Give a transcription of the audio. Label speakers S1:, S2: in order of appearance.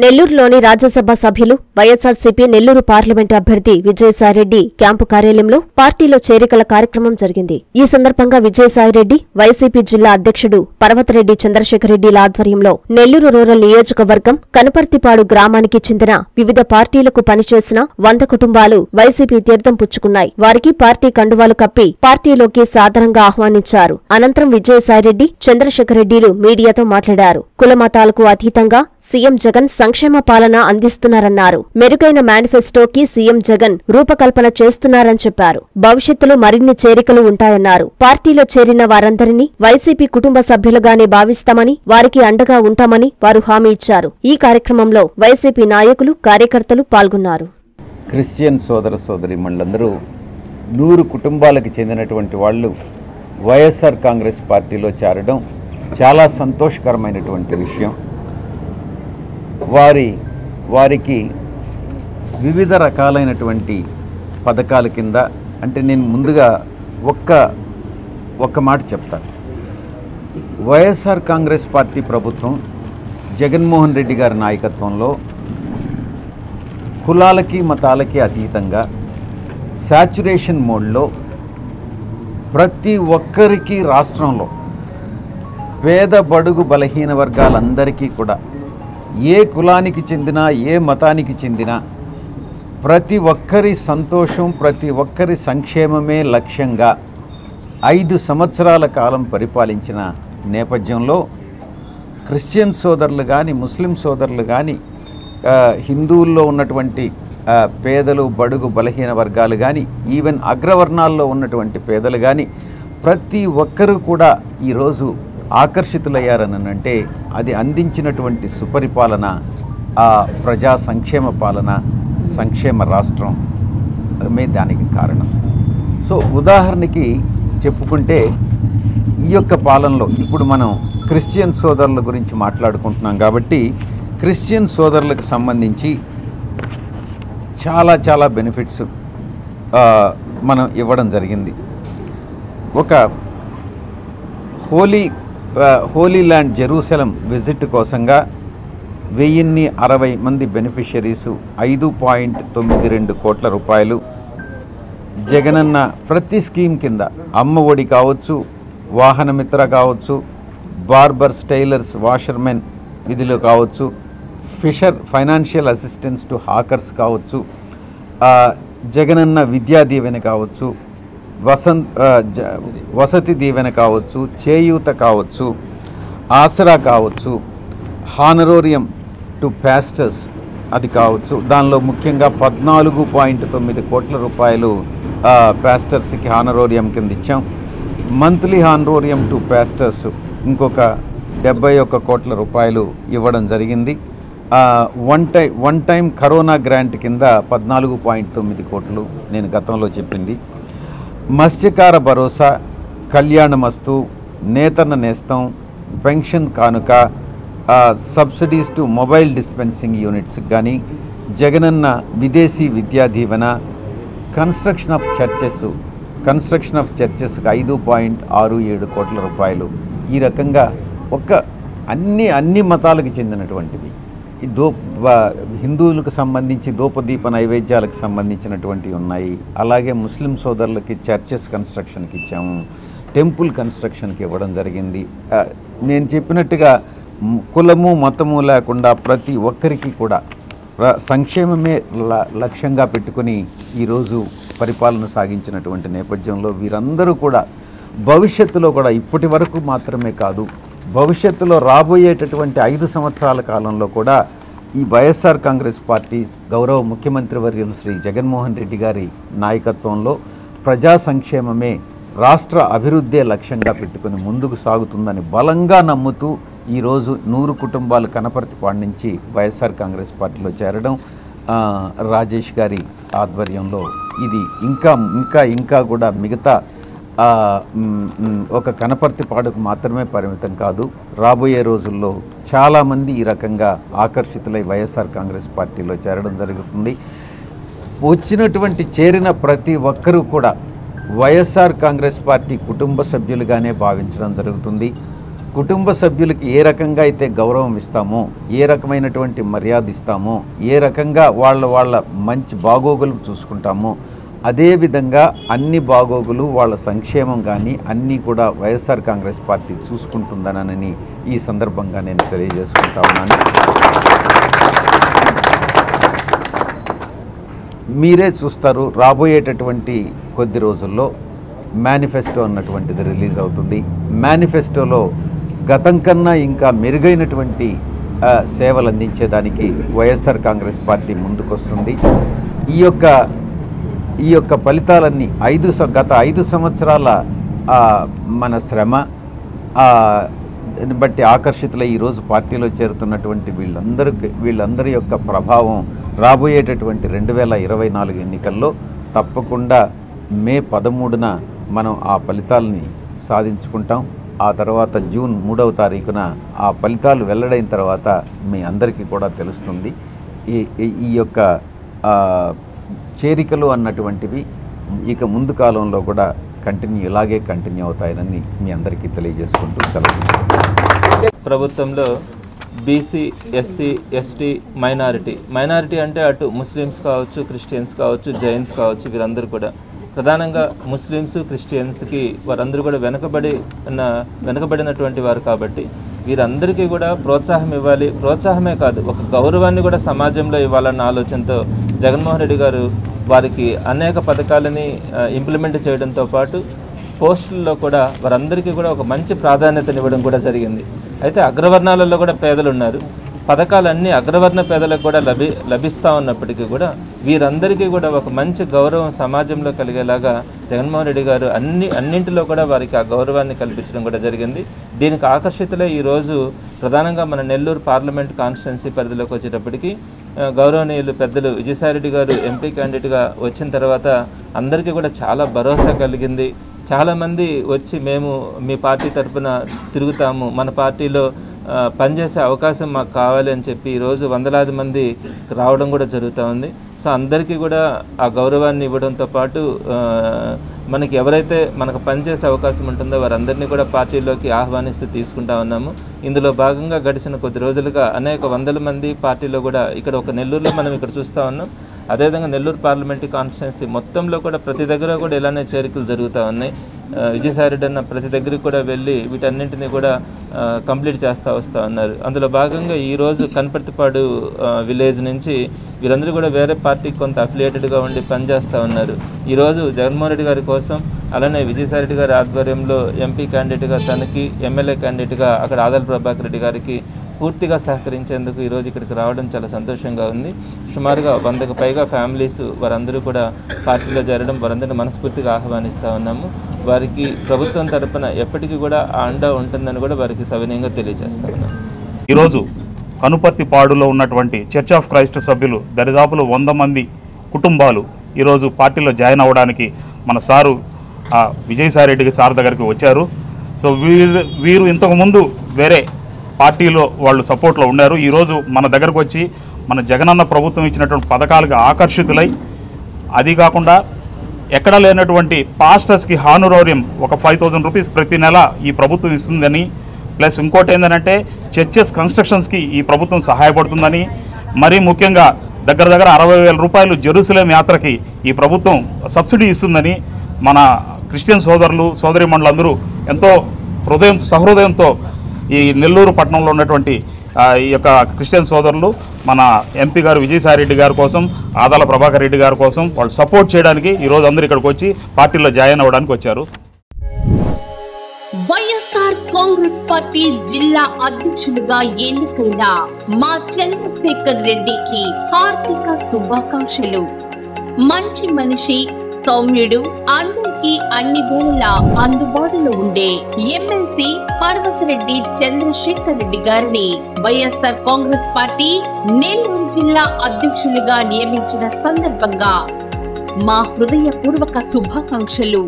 S1: నెల్లూరులోని రాజ్యసభ సభ్యులు వైఎస్సార్సీపీ నెల్లూరు పార్లమెంటు అభ్యర్థి విజయసాయిరెడ్డి క్యాంపు కార్యాలయంలో పార్టీలో చేరికల కార్యక్రమం జరిగింది. ఈ సందర్భంగా విజయసాయిరెడ్డి వైసీపీ జిల్లా అధ్యక్షుడు పర్వతరెడ్డి చంద్రశేఖరరెడ్డిల ఆధ్వర్యంలో నెల్లూరు రూరల్ నియోజకవర్గం కనపర్తిపాడు గ్రామానికి చెందిన వివిధ పార్టీలకు పనిచేసిన 100 కుటుంబాలు వైసీపీ తీర్థం పుచ్చుకున్నాయి. వారికి పార్టీ కండువాలు కప్పి పార్టీలోకి సాదరంగా ఆహ్వానించారు. అనంతరం విజయసాయిరెడ్డి చంద్రశేఖరరెడ్డిలు మీడియాతో మాట్లాడారు. కులమతాలకు అతీతంగా సీఎం జగన్ సంక్షేమ పాలన అందిస్తున్నారన్నారు. మెరుగైన మేనిఫెస్టోకి సీఎం జగన్ రూపకల్పన చేస్తున్నారని చెప్పారు. భవిష్యత్తులో మరిన్ని చేరికలు ఉంటాయన్నారు. పార్టీలో చేరిన వారందరినీ వైసీపీ కుటుంబ సభ్యులుగానే భావిస్తామని, వారికి అండగా ఉంటామని వారు హామీ ఇచ్చారు. ఈ కార్యక్రమంలో వైసీపీ నాయకులు, కార్యకర్తలు పాల్గొన్నారు.
S2: క్రిస్టియన్ సోదర సోదరీమణులందరూ 100 కుటుంబాలకు చెందినటువంటి వాళ్ళు వైఎస్ఆర్ కాంగ్రెస్ పార్టీలో చేరడం చాలా సంతోషకరమైనటువంటి విషయం. వారికి వివిధ రకాలైనటువంటి పథకాల కింద అంటే నేను ముందుగా ఒక్క మాట చెప్తాను. వైఎస్ఆర్ కాంగ్రెస్ పార్టీ ప్రభుత్వం జగన్మోహన్ రెడ్డి గారి నాయకత్వంలో కులాలకి మతాలకి అతీతంగా శాచ్యురేషన్ మోడ్లో ప్రతి ఒక్కరికి రాష్ట్రంలో పేద బడుగు బలహీన వర్గాలందరికీ కూడా ఏ కులానికి చెందినా ఏ మతానికి చెందినా ప్రతి ఒక్కరి సంతోషం, ప్రతి ఒక్కరి సంక్షేమమే లక్ష్యంగా 5 సంవత్సరాల కాలం పరిపాలించిన నేపథ్యంలో క్రిస్టియన్ సోదరులు కానీ, ముస్లిం సోదరులు కానీ, హిందువుల్లో ఉన్నటువంటి పేదలు, బడుగు బలహీన వర్గాలు కానీ, ఈవెన్ అగ్రవర్ణాల్లో ఉన్నటువంటి పేదలు కానీ ప్రతి ఒక్కరూ కూడా ఈరోజు ఆకర్షితులయ్యారనంటే అది అందించినటువంటి సుపరిపాలన, ప్రజా సంక్షేమ పాలన, సంక్షేమ రాష్ట్రం దానికి కారణం. సో ఉదాహరణకి చెప్పుకుంటే ఈ యొక్క పాలనలో ఇప్పుడు మనం క్రిస్టియన్ సోదరుల గురించి మాట్లాడుకుంటున్నాం కాబట్టి క్రిస్టియన్ సోదరులకు సంబంధించి చాలా బెనిఫిట్స్ మనం ఇవ్వడం జరిగింది. ఒక హోలీ ల్యాండ్ జెరూసలం విజిట్ కోసంగా 1060 మంది బెనిఫిషరీసు 5.92 కోట్ల రూపాయలు జగనన్న ప్రతి స్కీమ్ కింద అమ్మ ఒడి కావచ్చు, వాహన మిత్ర కావచ్చు, బార్బర్స్, టైలర్స్, వాషర్మెన్ విధులు కావచ్చు, ఫైనాన్షియల్ అసిస్టెన్స్ టు హాకర్స్ కావచ్చు, జగనన్న విద్యా దీవెన కావచ్చు, వసతి దీవెన కావచ్చు, చేయూత కావచ్చు, ఆసరా కావచ్చు, హానరోరియం టు పాస్టర్స్ అది కావచ్చు. దానిలో ముఖ్యంగా 14.9 కోట్ల రూపాయలు పాస్టర్స్కి హానరోరియం కింద ఇచ్చాం. మంత్లీ హానరోరియం టు పాస్టర్స్ ఇంకొక 71 కోట్ల రూపాయలు ఇవ్వడం జరిగింది. వన్ టైం కరోనా గ్రాంట్ కింద 14.9 కోట్లు నేను గతంలో చెప్పింది. మత్స్యకార భరోసా, కళ్యాణమస్తు, నేతన్న నేస్తం, పెన్షన్ కానుక, subsidies to mobile dispensing units కానీ, జగనన్న విదేశీ Vidya Deevena, construction of churches 5.67 కోట్ల రూపాయలు. ఈ రకంగా అన్ని మతాలకు చెందినటువంటివి, హిందువులకు సంబంధించి ధూపదీప నైవేద్యాలకు సంబంధించినటువంటివి ఉన్నాయి. అలాగే ముస్లిం సోదరులకి చర్చెస్ కన్స్ట్రక్షన్కి ఇచ్చాము, టెంపుల్ కన్స్ట్రక్షన్కి ఇవ్వడం జరిగింది. నేను చెప్పినట్టుగా కులము మతము లేకుండా ప్రతి ఒక్కరికి కూడా సంక్షేమమే లక్ష్యంగా పెట్టుకుని ఈరోజు పరిపాలన సాగించినటువంటి నేపథ్యంలో వీరందరూ కూడా భవిష్యత్తులో కూడా ఇప్పటి వరకు మాత్రమే కాదు, భవిష్యత్తులో రాబోయేటటువంటి 5 సంవత్సరాల కాలంలో కూడా ఈ వైఎస్ఆర్ కాంగ్రెస్ పార్టీ గౌరవ ముఖ్యమంత్రి వర్యులు శ్రీ జగన్మోహన్ రెడ్డి గారి నాయకత్వంలో ప్రజా సంక్షేమమే, రాష్ట్ర అభివృద్ధే లక్ష్యంగా పెట్టుకుని ముందుకు సాగుతుందని బలంగా నమ్ముతూ ఈరోజు 100 కుటుంబాలు కనపర్తిపాడు నుంచి వైఎస్ఆర్ కాంగ్రెస్ పార్టీలో చేరడం, రాజేష్ గారి ఆధ్వర్యంలో ఇది ఇంకా కూడా మిగతా ఒక కనపర్తిపాడుకు మాత్రమే పరిమితం కాదు, రాబోయే రోజుల్లో చాలామంది ఈ రకంగా ఆకర్షితులై వైఎస్ఆర్ కాంగ్రెస్ పార్టీలో చేరడం జరుగుతుంది. చేరిన ప్రతి ఒక్కరూ కూడా వైఎస్ఆర్ కాంగ్రెస్ పార్టీ కుటుంబ సభ్యులుగానే భావించడం జరుగుతుంది. కుటుంబ సభ్యులకి ఏ రకంగా అయితే గౌరవం ఇస్తామో, ఏ రకమైనటువంటి మర్యాద ఇస్తామో, ఏ రకంగా వాళ్ళ మంచి బాగోగులు చూసుకుంటామో, అదేవిధంగా అన్ని బాగోగులు వాళ్ళ సంక్షేమం కానీ అన్నీ కూడా వైఎస్ఆర్ కాంగ్రెస్ పార్టీ చూసుకుంటుందనని ఈ సందర్భంగా నేను తెలియజేసుకుంటా ఉన్నాను. మీరే చూస్తారు, రాబోయేటటువంటి కొద్ది రోజుల్లో మేనిఫెస్టో అన్నటువంటిది రిలీజ్ అవుతుంది. మేనిఫెస్టోలో గతం కన్నా ఇంకా మెరుగైనటువంటి సేవలు అందించేదానికి వైఎస్ఆర్ కాంగ్రెస్ పార్టీ ముందుకొస్తుంది. ఈ యొక్క ఫలితాలన్నీ గత 5 సంవత్సరాల మన శ్రమ బట్టి ఆకర్షితులై ఈరోజు పార్టీలో చేరుతున్నటువంటి వీళ్ళందరి యొక్క ప్రభావం రాబోయేటటువంటి 2024 ఎన్నికల్లో తప్పకుండా మే 13న మనం ఆ ఫలితాలని సాధించుకుంటాం. ఆ తర్వాత జూన్ 3వ తారీఖున ఆ ఫలితాలు వెల్లడైన తర్వాత మీ అందరికీ కూడా తెలుస్తుంది. ఈ యొక్క చేరికలు అన్నటువంటివి ఇక ముందు కాలంలో కూడా ఇలాగే కంటిన్యూ అవుతాయని మీ అందరికీ తెలియజేసుకుంటూ సెలవు.
S3: ప్రభుత్వంలో బీసీ, ఎస్సీ, ఎస్టీ, మైనారిటీ అంటే అటు ముస్లిమ్స్ కావచ్చు, క్రిస్టియన్స్ కావచ్చు, జైన్స్ కావచ్చు, వీరందరూ కూడా ప్రధానంగా ముస్లిమ్స్, క్రిస్టియన్స్కి వారందరూ కూడా వెనకబడినటువంటి వారు కాబట్టి వీరందరికీ కూడా ప్రోత్సాహం ఇవ్వాలి. ప్రోత్సాహమే కాదు, ఒక గౌరవాన్ని కూడా సమాజంలో ఇవ్వాలన్న ఆలోచనతో జగన్మోహన్ రెడ్డి గారు వారికి అనేక పథకాలని ఇంప్లిమెంట్ చేయడంతో పాటు పోస్టుల్లో కూడా వారందరికీ కూడా ఒక మంచి ప్రాధాన్యతనివ్వడం కూడా జరిగింది. అయితే అగ్రవర్ణాలలో కూడా పేదలు ఉన్నారు. పథకాలన్నీ అగ్రవర్ణ పేదలకు కూడా లభిస్తూ ఉన్నప్పటికీ కూడా వీరందరికీ కూడా ఒక మంచి గౌరవం సమాజంలో కలిగేలాగా జగన్మోహన్ రెడ్డి గారు అన్నింటిలో కూడా వారికి ఆ గౌరవాన్ని కల్పించడం కూడా జరిగింది. దీనికి ఆకర్షితులే ఈరోజు ప్రధానంగా మన నెల్లూరు పార్లమెంట్ కాన్స్టిట్యున్సీ పరిధిలోకి వచ్చేటప్పటికి గౌరవనీయులు పెద్దలు విజయసాయిరెడ్డి గారు ఎంపీ క్యాండిడేట్గా వచ్చిన తర్వాత అందరికీ కూడా చాలా భరోసా కలిగింది. చాలామంది వచ్చి మేము మీ పార్టీ తరఫున తిరుగుతాము, మన పార్టీలో పనిచేసే అవకాశం మాకు కావాలి అని చెప్పి ఈరోజు వందలాది మంది రావడం కూడా జరుగుతూ ఉంది. సో అందరికీ కూడా ఆ గౌరవాన్ని ఇవ్వడంతో పాటు మనకి ఎవరైతే మనకు పనిచేసే అవకాశం ఉంటుందో వారందరినీ కూడా పార్టీలోకి ఆహ్వానిస్తూ తీసుకుంటా ఉన్నాము. ఇందులో భాగంగా గడిచిన కొద్ది రోజులుగా అనేక వందల మంది పార్టీలో కూడా ఇక్కడ ఒక నెల్లూరులో మనం ఇక్కడ చూస్తూ ఉన్నాం. అదేవిధంగా నెల్లూరు పార్లమెంటరీ కాన్స్టిట్యున్సీ మొత్తంలో కూడా ప్రతి దగ్గర కూడా ఇలానే చేరికలు జరుగుతూ ఉన్నాయి. విజయసాయిరెడ్డి అన్న ప్రతి దగ్గరికి కూడా వెళ్ళి వీటన్నింటినీ కూడా కంప్లీట్ చేస్తూ వస్తూ ఉన్నారు. అందులో భాగంగా ఈరోజు కనపర్తిపాడు విలేజ్ నుంచి వీరందరూ కూడా వేరే పార్టీకి కొంత అఫిలియేటెడ్గా ఉండి పనిచేస్తూ ఉన్నారు. ఈరోజు జగన్మోహన్ రెడ్డి గారి కోసం అలానే విజయసాయిరెడ్డి గారి ఆధ్వర్యంలో ఎంపీ క్యాండిడేట్గా తనకి, ఎమ్మెల్యే క్యాండిడేట్గా అక్కడ ఆదాల ప్రభాకర్ రెడ్డి గారికి పూర్తిగా సహకరించేందుకు ఈరోజు ఇక్కడికి రావడం చాలా సంతోషంగా ఉంది. సుమారుగా 100కు పైగా ఫ్యామిలీస్ వారందరూ కూడా పార్టీలో చేరడం వారందరినీ మనస్ఫూర్తిగా ఆహ్వానిస్తూ ఉన్నాము. వారికి ప్రభుత్వం తరపున ఎప్పటికీ కూడా ఆ అండ ఉంటుందని కూడా వారికి సవినయంగా తెలియజేస్తా ఉన్నాము.
S4: ఈరోజు కనుపర్తిపాడులో ఉన్నటువంటి చర్చ్ ఆఫ్ క్రైస్ట్ సభ్యులు దరిదాపులు 100 మంది కుటుంబాలు ఈరోజు పార్టీలో జాయిన్ అవ్వడానికి మన సారు విజయసాయిరెడ్డి సార్ దగ్గరికి వచ్చారు. సో వీరు ఇంతకుముందు వేరే పార్టీలో వాళ్ళు సపోర్ట్లో ఉన్నారు. ఈరోజు మన దగ్గరకు వచ్చి మన జగనన్న ప్రభుత్వం ఇచ్చినటువంటి పథకాలకు ఆకర్షితులై, అది కాకుండా ఎక్కడా లేనటువంటి పాస్టర్స్కి హానోరేరియం ఒక 5,000 రూపీస్ ప్రతి నెల ఈ ప్రభుత్వం ఇస్తుందని, ప్లస్ ఇంకోటి ఏంటంటే చర్చెస్ కన్స్ట్రక్షన్స్కి ఈ ప్రభుత్వం సహాయపడుతుందని, మరీ ముఖ్యంగా దగ్గర 60,000 రూపాయలు జెరూసలేం యాత్రకి ఈ ప్రభుత్వం సబ్సిడీ ఇస్తుందని మన క్రిస్టియన్ సోదరులు సోదరీమణులందరూ ఎంతో సహృదయంతో ఈ నెల్లూరు పట్టణంలో ఉన్నటువంటి ఈ యొక్క క్రిస్టియన్ సోదరులు మన ఎంపీ గారు విజయసాయిరెడ్డి గారి కోసం, ఆదాల ప్రభాకర్ రెడ్డి గారి కోసం వాళ్ళు సపోర్ట్ చేయడానికి ఈరోజు అందరూ ఇక్కడికి వచ్చి పార్టీలో జాయిన్ అవ్వడానికి వచ్చారు.
S5: వైఎస్ఆర్ కాంగ్రెస్ పార్టీ జిల్లా అధ్యక్షులుగా ఎన్నికైన మా చంద్రశేఖర్ రెడ్డికి హార్దిక శుభాకాంక్షలు. మంచి మనిషి, సౌమ్యుడు, అందరికీ అన్ని వేళలా అందుబాటులో ఉండే ఎమ్మెల్సీ పర్వతరెడ్డి చంద్రశేఖర్ రెడ్డి గారిని వైఎస్ఆర్ కాంగ్రెస్ పార్టీ నెల్లూరు జిల్లా అధ్యక్షులుగా నియమించిన సందర్భంగా మా హృదయపూర్వక శుభాకాంక్షలు.